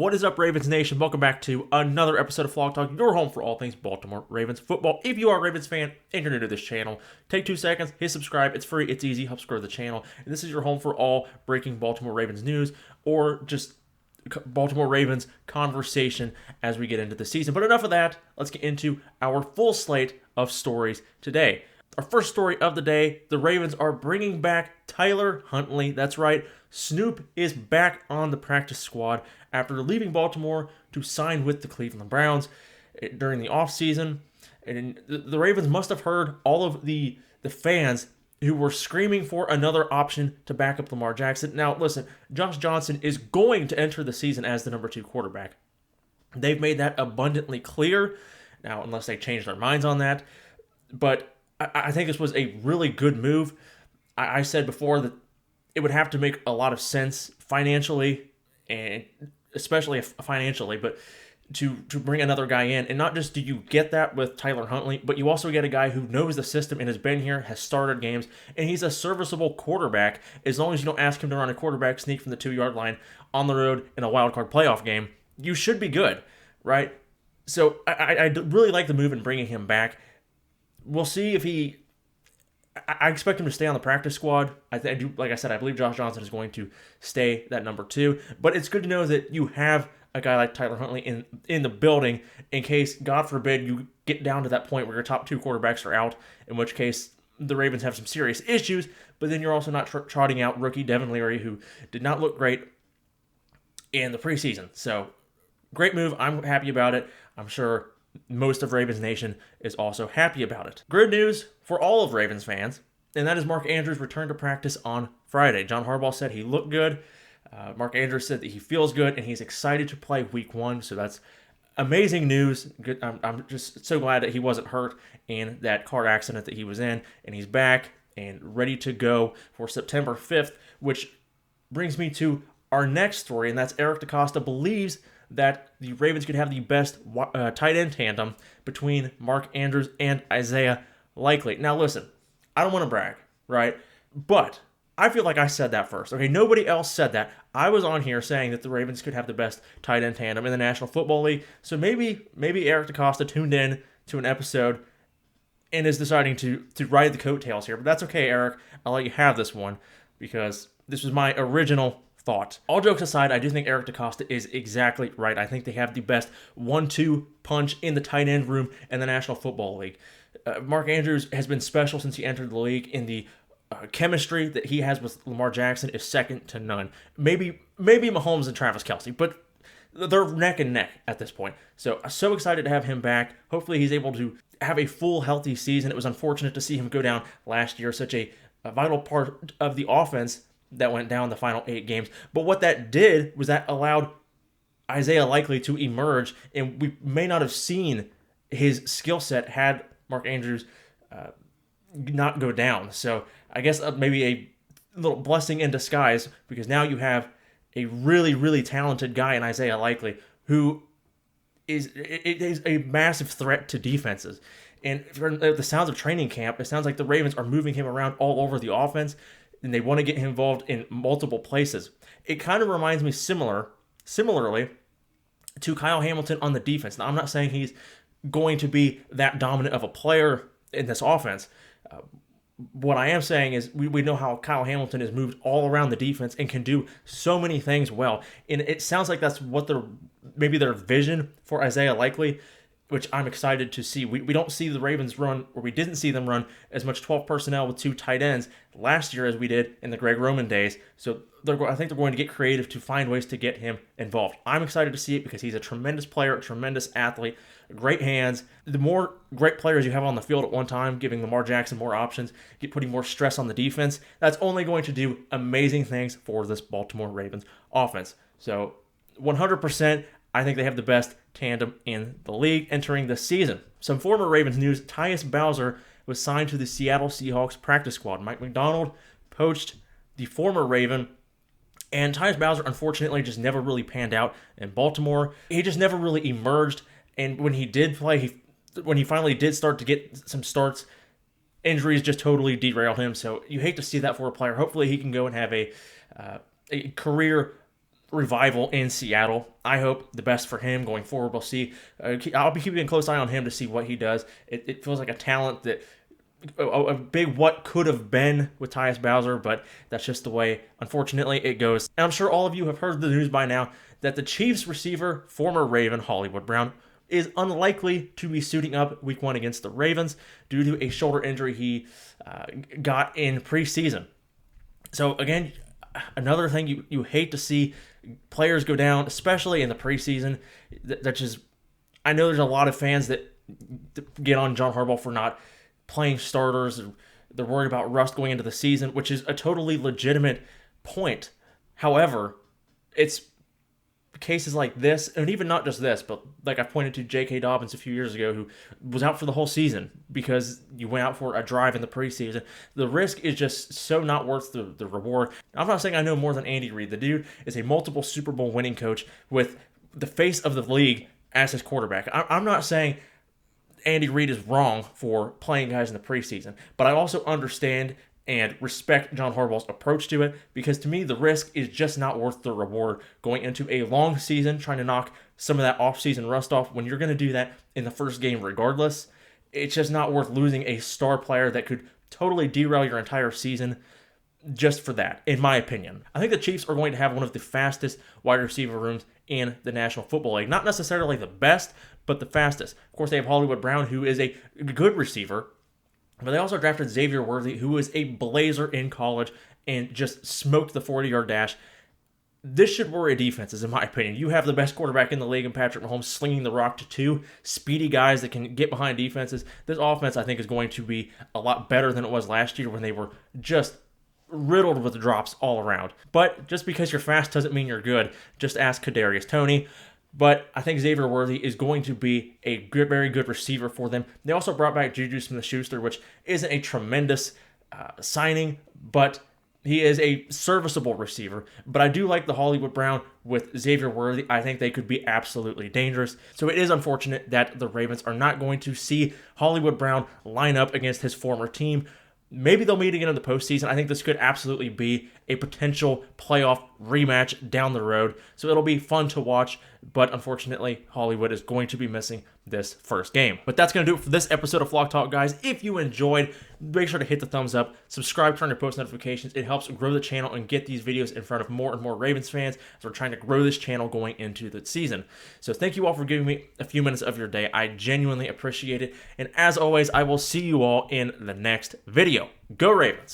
What is up, Ravens Nation? Welcome back to another episode of Flog Talk, your home for all things Baltimore Ravens football. If you are a Ravens fan and you're new to this channel, take 2 seconds, hit subscribe. It's free, it's easy, helps grow the channel. And this is your home for all breaking Baltimore Ravens news or just Baltimore Ravens conversation as we get into the season. But enough of that. Let's get into our full slate of stories today. Our first story of the day, the Ravens are bringing back Tyler Huntley. That's right, Snoop is back on the practice squad after leaving Baltimore to sign with the Cleveland Browns during the offseason. And the Ravens must have heard all of the fans who were screaming for another option to back up Lamar Jackson. Now, listen, Josh Johnson is going to enter the season as the number 2 quarterback. They've made that abundantly clear. Now, unless they change their minds on that. But I think this was a really good move. I said before that it would have to make a lot of sense financially, and especially financially, but to bring another guy in. And not just do you get that with Tyler Huntley, but you also get a guy who knows the system and has been here, has started games, and he's a serviceable quarterback as long as you don't ask him to run a quarterback sneak from the 2-yard line on the road in a wild card playoff game. You should be good, right? So I really like the move in bringing him back. We'll see if I expect him to stay on the practice squad. I do, like I said, I believe Josh Johnson is going to stay that number 2. But it's good to know that you have a guy like Tyler Huntley in the building in case, God forbid, you get down to that point where your top 2 quarterbacks are out, in which case the Ravens have some serious issues. But then you're also not trotting out rookie Devin Leary, who did not look great in the preseason. So, great move. I'm happy about it. I'm sure most of Ravens Nation is also happy about it. Good news for all of Ravens fans, and that is Mark Andrews returned to practice on Friday. John Harbaugh said he looked good. Mark Andrews said that he feels good, and he's excited to play Week 1, so that's amazing news. Good. I'm just so glad that he wasn't hurt in that car accident that he was in, and he's back and ready to go for September 5th, which brings me to our next story, and that's Eric Decosta believes that the Ravens could have the best tight end tandem between Mark Andrews and Isaiah Likely. Now, listen, I don't want to brag, right? But I feel like I said that first. Okay, nobody else said that. I was on here saying that the Ravens could have the best tight end tandem in the National Football League. So maybe Eric Decosta tuned in to an episode and is deciding to ride the coattails here. But that's okay, Eric. I'll let you have this one because this was my original thought. All jokes aside, I do think Eric Decosta is exactly right. I think they have the best 1-2 punch in the tight end room in the National Football League. Mark Andrews has been special since he entered the league. In the chemistry that he has with Lamar Jackson is second to none. Maybe Mahomes and Travis Kelce, but they're neck and neck at this point. So excited to have him back. Hopefully he's able to have a full, healthy season. It was unfortunate to see him go down last year, such a vital part of the offense that went down the final 8 games. But what that did was that allowed Isaiah Likely to emerge, and we may not have seen his skill set had Mark Andrews not go down. So I guess maybe a little blessing in disguise, because now you have a really, really talented guy in Isaiah Likely who is a massive threat to defenses. And from the sounds of training camp, it sounds like the Ravens are moving him around all over the offense, and they want to get him involved in multiple places. It kind of reminds me similarly to Kyle Hamilton on the defense. Now, I'm not saying he's going to be that dominant of a player in this offense. What I am saying is we know how Kyle Hamilton has moved all around the defense and can do so many things well. And it sounds like that's what maybe their vision for Isaiah Likely, which I'm excited to see. We don't see the Ravens run, or we didn't see them run as much 12 personnel with 2 tight ends last year as we did in the Greg Roman days. So I think they're going to get creative to find ways to get him involved. I'm excited to see it because he's a tremendous player, a tremendous athlete, great hands. The more great players you have on the field at one time, giving Lamar Jackson more options, putting more stress on the defense, that's only going to do amazing things for this Baltimore Ravens offense. So 100%, I think they have the best tandem in the league entering the season. Some former Ravens news: Tyus Bowser was signed to the Seattle Seahawks practice squad. Mike McDonald poached the former Raven, and Tyus Bowser unfortunately just never really panned out in Baltimore. He just never really emerged, and when he did play, when he finally did start to get some starts, injuries just totally derailed him. So you hate to see that for a player. Hopefully he can go and have a career revival in Seattle. I hope the best for him going forward. We'll see. I'll be keeping a close eye on him to see what he does. It feels like a talent that a big what could have been with Tyus Bowser, but that's just the way, unfortunately, it goes. And I'm sure all of you have heard the news by now that the Chiefs receiver, former Raven Hollywood Brown, is unlikely to be suiting up week 1 against the Ravens due to a shoulder injury he got in preseason. So again, another thing you hate to see players go down, especially in the preseason. That's just, I know there's a lot of fans that get on John Harbaugh for not playing starters. They're worried about rust going into the season, which is a totally legitimate point. However, it's cases like this, and even not just this, but like I pointed to J.K. Dobbins a few years ago, who was out for the whole season because you went out for a drive in the preseason. The risk is just so not worth the reward. I'm not saying I know more than Andy Reid. The dude is a multiple Super Bowl winning coach with the face of the league as his quarterback. I'm not saying Andy Reid is wrong for playing guys in the preseason, but I also understand and respect John Harbaugh's approach to it, because to me the risk is just not worth the reward going into a long season trying to knock some of that off-season rust off when you're going to do that in the first game regardless. It's just not worth losing a star player that could totally derail your entire season just for that, in my opinion. I think the Chiefs are going to have one of the fastest wide receiver rooms in the National Football League. Not necessarily the best, but the fastest. Of course, they have Hollywood Brown, who is a good receiver, but they also drafted Xavier Worthy, who was a blazer in college and just smoked the 40-yard dash. This should worry defenses, in my opinion. You have the best quarterback in the league in Patrick Mahomes slinging the rock to 2 speedy guys that can get behind defenses. This offense, I think, is going to be a lot better than it was last year when they were just riddled with drops all around. But just because you're fast doesn't mean you're good. Just ask Kadarius Toney. But I think Xavier Worthy is going to be a good, very good receiver for them. They also brought back Juju Smith-Schuster, which isn't a tremendous signing, but he is a serviceable receiver. But I do like the Hollywood Brown with Xavier Worthy. I think they could be absolutely dangerous. So it is unfortunate that the Ravens are not going to see Hollywood Brown line up against his former team. Maybe they'll meet again in the postseason. I think this could absolutely be a potential playoff rematch down the road. So it'll be fun to watch. But unfortunately, Hollywood is going to be missing this first game. But that's going to do it for this episode of Flock Talk, guys. If you enjoyed, make sure to hit the thumbs up, subscribe, turn on your post notifications. It helps grow the channel and get these videos in front of more and more Ravens fans as we're trying to grow this channel going into the season. So thank you all for giving me a few minutes of your day. I genuinely appreciate it. And as always, I will see you all in the next video. Go Ravens!